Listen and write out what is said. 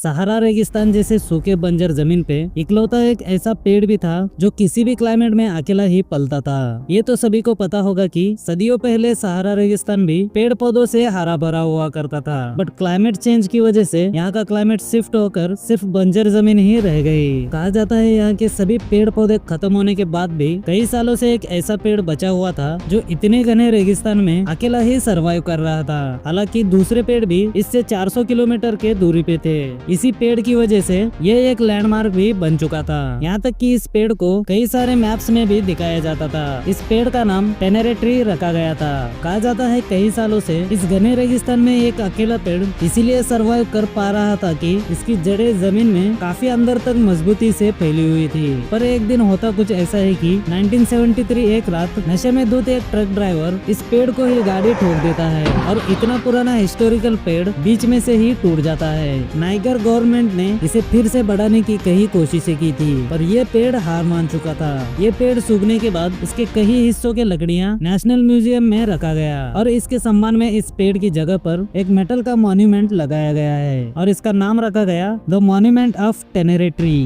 सहारा रेगिस्तान जैसे सूखे बंजर जमीन पे इकलौता एक ऐसा पेड़ भी था जो किसी भी क्लाइमेट में अकेला ही पलता था। ये तो सभी को पता होगा कि सदियों पहले सहारा रेगिस्तान भी पेड़ पौधों से हरा भरा हुआ करता था, बट क्लाइमेट चेंज की वजह से यहाँ का क्लाइमेट शिफ्ट होकर सिर्फ बंजर जमीन ही रह गई। कहा जाता है यहाँ के सभी पेड़ पौधे खत्म होने के बाद भी कई सालों से एक ऐसा पेड़ बचा हुआ था जो इतने घने रेगिस्तान में अकेला ही सरवाइव कर रहा था। हालांकि दूसरे पेड़ भी इससे 400 किलोमीटर के दूरी पे थे। इसी पेड़ की वजह से ये एक लैंडमार्क भी बन चुका था। यहाँ तक कि इस पेड़ को कई सारे मैप्स में भी दिखाया जाता था। इस पेड़ का नाम टेनेरे ट्री रखा गया था। कहा जाता है कई सालों से इस घने रेगिस्तान में एक अकेला पेड़ इसीलिए सरवाइव कर पा रहा था कि इसकी जड़ें जमीन में काफी अंदर तक मजबूती से फैली हुई थी। पर एक दिन होता कुछ ऐसा है कि 1973 एक रात नशे में धुत एक ट्रक ड्राइवर इस पेड़ को ही गाड़ी ठोक देता है और इतना पुराना हिस्टोरिकल पेड़ बीच में से ही टूट जाता है। नाइगर गवर्नमेंट ने इसे फिर से बढ़ाने की कई कोशिशें की थी, पर यह पेड़ हार मान चुका था। ये पेड़ सूखने के बाद इसके कई हिस्सों के लकड़ियां नेशनल म्यूजियम में रखा गया और इसके सम्मान में इस पेड़ की जगह पर एक मेटल का मॉन्यूमेंट लगाया गया है और इसका नाम रखा गया the monument of Tenere tree.